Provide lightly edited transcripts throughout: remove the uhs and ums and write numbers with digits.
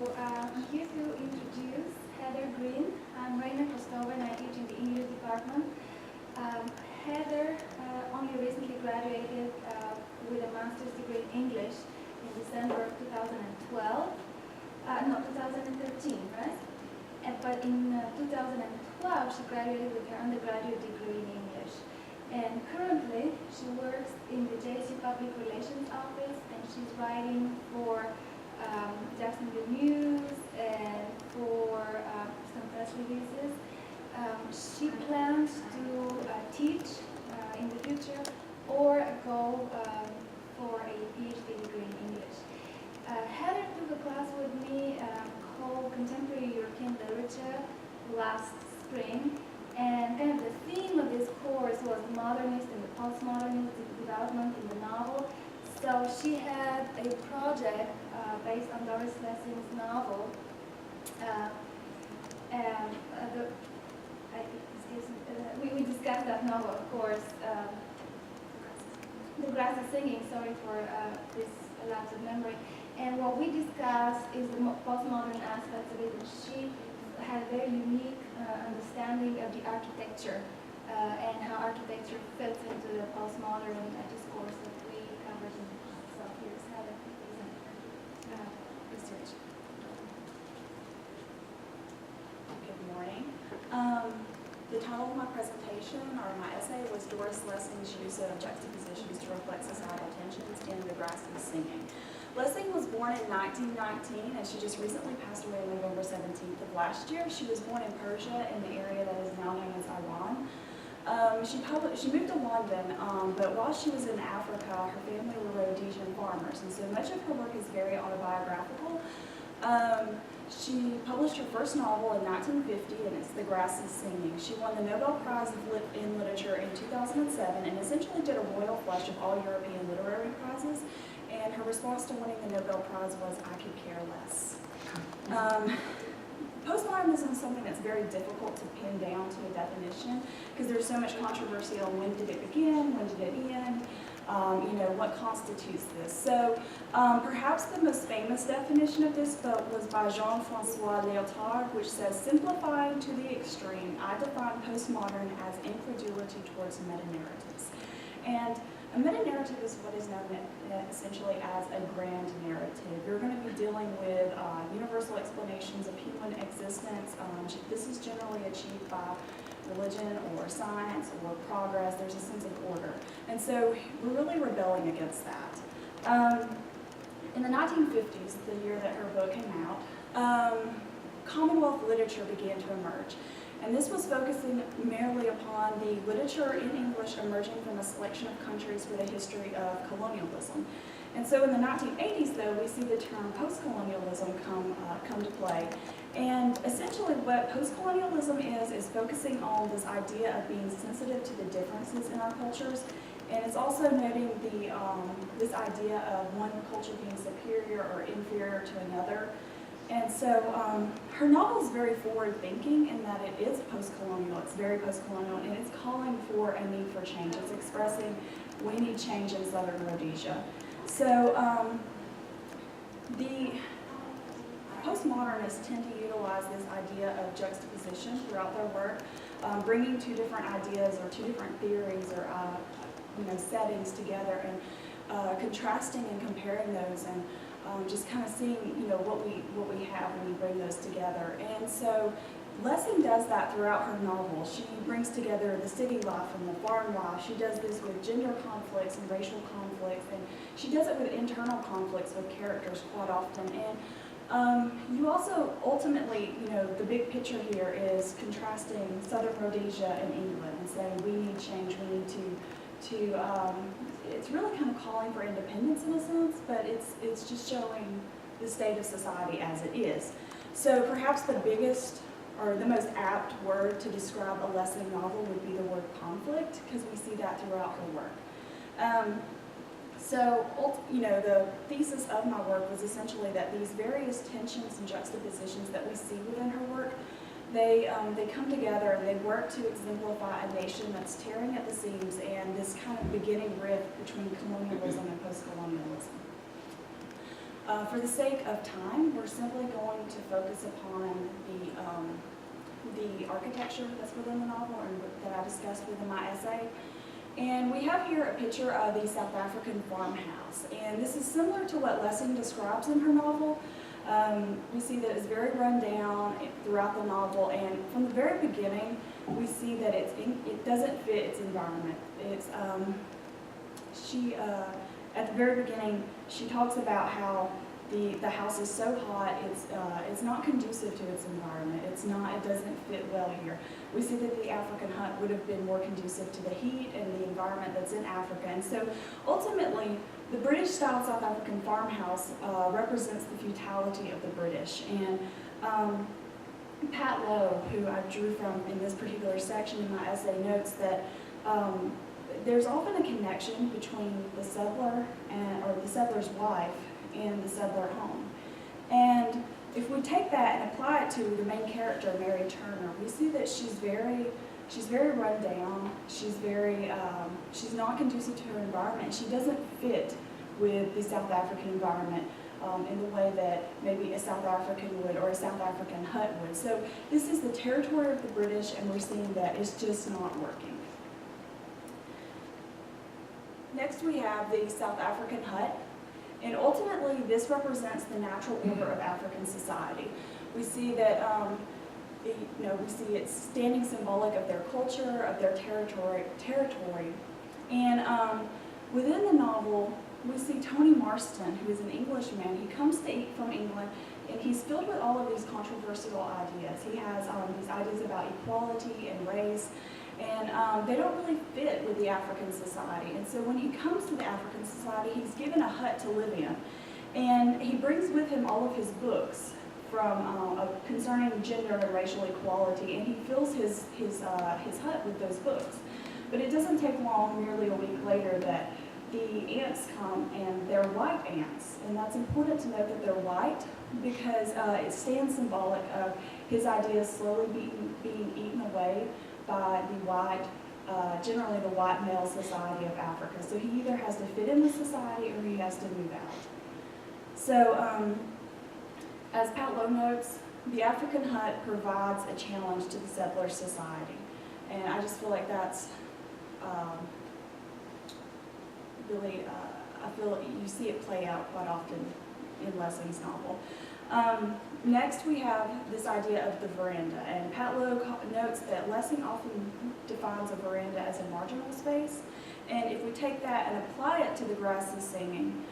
I'm here to introduce Heather Greene. I'm Rainer Kostova and I teach in the English department. Heather only recently graduated with a master's degree in English in December of 2012. No, 2013, right? But in 2012, she graduated with her undergraduate degree in English. And currently, she works in the JC Public Relations Office, and she's writing for Jacksonville News and for some press releases. She plans to teach in the future or go for a PhD degree in English. Heather took a class with me called Contemporary European Literature last spring, and kind of the theme of this course was the modernist and the postmodernist development in the novel. So she had a project based on Doris Lessing's novel. We discussed that novel, of course. The Grass is Singing, sorry for this lapse of memory. And what we discussed is the postmodern aspects of it. And she had a very unique understanding of the architecture and how architecture fits into the postmodern discourse that we covered in the class. So here's Heather present research. Good morning. The title of my presentation, or my essay, was Doris Lessing's use of juxtapositions to reflect societal tensions in The Grass is Singing. Lessing was born in 1919, and she just recently passed away on November 17th of last year. She was born in Persia, in the area that is now known as Iran. She moved to London, but while she was in Africa, her family were Rhodesian farmers, and so much of her work is very autobiographical. She published her first novel in 1950, and it's The Grass is Singing. She won the Nobel Prize in Literature in 2007, and essentially did a royal flush of all European literary prizes. And her response to winning the Nobel Prize was, "I could care less." Postmodernism is something that's very difficult to pin down to a definition, because there's so much controversy on when did it begin, when did it end, what constitutes this. So perhaps the most famous definition of this was by Jean-Francois Lyotard, which says, "Simplifying to the extreme, I define postmodern as incredulity towards meta-narratives." And a meta-narrative is what is known essentially as a grand narrative. You're going to be dealing with universal explanations of human existence. This is generally achieved by religion or science or progress. There's a sense of order. And so we're really rebelling against that. In the 1950s, the year that her book came out, Commonwealth literature began to emerge. And this was focusing merely upon the literature in English emerging from a selection of countries with a history of colonialism. And so in the 1980s, though, we see the term postcolonialism come to play. And essentially what postcolonialism is focusing on this idea of being sensitive to the differences in our cultures. And it's also noting this idea of one culture being superior or inferior to another. And so her novel is very forward-thinking in that it is post-colonial. It's very post-colonial, and it's calling for a need for change. It's expressing we need change in Southern Rhodesia. So the postmodernists tend to utilize this idea of juxtaposition throughout their work, bringing two different ideas or two different theories or settings together and contrasting and comparing those and just kind of seeing, what we have when we bring those together. And so Lessing does that throughout her novel. She brings together the city life and the farm life. She does this with gender conflicts and racial conflicts, and she does it with internal conflicts with characters quite often. And you also ultimately, the big picture here is contrasting Southern Rhodesia and England and saying we need change, we need to it's really kind of calling for independence in a sense, but it's just showing the state of society as it is. So perhaps the biggest or the most apt word to describe a Lessing novel would be the word conflict, because we see that throughout her work. So the thesis of my work was essentially that these various tensions and juxtapositions that we see within her work, they come together and they work to exemplify a nation that's tearing at the seams and this kind of beginning rift between colonialism and postcolonialism. For the sake of time, we're simply going to focus upon the architecture that's within the novel and that I discussed within my essay. And we have here a picture of the South African farmhouse. And this is similar to what Lessing describes in her novel. We see that it's very run down throughout the novel, and from the very beginning, we see that it doesn't fit its environment. It's at the very beginning, she talks about how the house is so hot, it's not conducive to its environment. It doesn't fit well here. We see that the African hut would have been more conducive to the heat and the environment that's in Africa. And so ultimately, the British-style South African farmhouse represents the futility of the British. And Pat Lowe, who I drew from in this particular section in my essay, notes that there's often a connection between the settler or the settler's wife and the settler home. And if we take that and apply it to the main character, Mary Turner, we see that she's very run down. She's not conducive to her environment. She doesn't fit with the South African environment in the way that maybe a South African would or a South African hut would. So this is the territory of the British, and we're seeing that it's just not working. Next we have the South African hut. And ultimately, this represents the natural order of African society. We see that, we see it standing symbolic of their culture, of their territory. And within the novel, we see Tony Marston, who is an Englishman. He comes from England, and he's filled with all of these controversial ideas. He has these ideas about equality and race, and they don't really fit with the African society. And so when he comes to the African society, he's given a hut to live in. And he brings with him all of his books from concerning gender and racial equality, and he fills his hut with those books. But it doesn't take long, merely a week later, that the ants come, and they're white ants. And that's important to note that they're white because it stands symbolic of his ideas slowly being eaten away by the white, generally the white male society of Africa. So he either has to fit in the society or he has to move out. So as Pat Lowe notes, the African hut provides a challenge to the settler society. And I just feel like that's really, I feel you see it play out quite often in Lessing's novel. Next we have this idea of the veranda, and Pat Lowe notes that Lessing often defines a veranda as a marginal space, and if we take that and apply it to The Grass is Singing,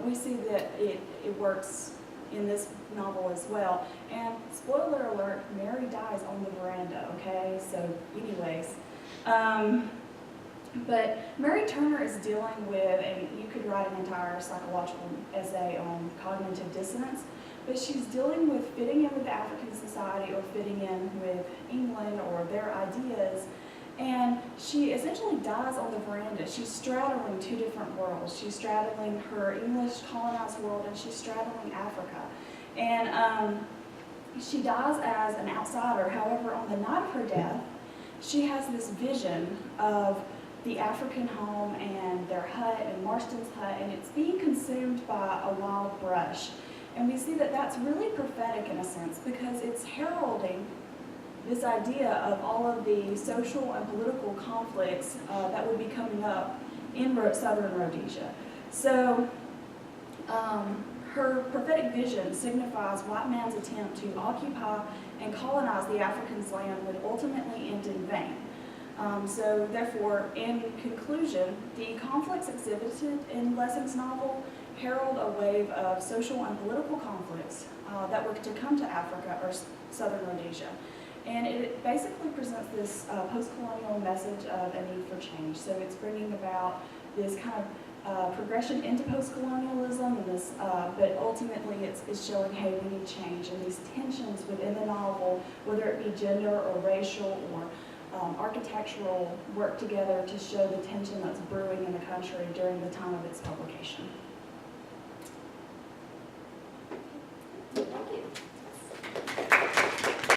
we see that it works in this novel as well. And spoiler alert, Mary dies on the veranda, okay? So anyways, but Mary Turner is dealing with, and you could write an entire psychological essay on cognitive dissonance, but she's dealing with fitting in with the African society or fitting in with England or their ideas, and she essentially dies on the veranda. She's straddling two different worlds. She's straddling her English colonized world, and she's straddling Africa. And she dies as an outsider. However, on the night of her death, she has this vision of the African home and their hut and Marston's hut, and it's being consumed by a wild brush. And we see that that's really prophetic in a sense, because it's heralding this idea of all of the social and political conflicts that would be coming up in southern Rhodesia. So her prophetic vision signifies white man's attempt to occupy and colonize the African's land would ultimately end in vain. So therefore, in conclusion, the conflicts exhibited in Lessing's novel herald a wave of social and political conflicts that were to come to Africa or southern Rhodesia. And it basically presents this post-colonial message of a need for change. So it's bringing about this kind of progression into post-colonialism, and this, but ultimately it's showing, hey, we need change. And these tensions within the novel, whether it be gender or racial or architectural, work together to show the tension that's brewing in the country during the time of its publication.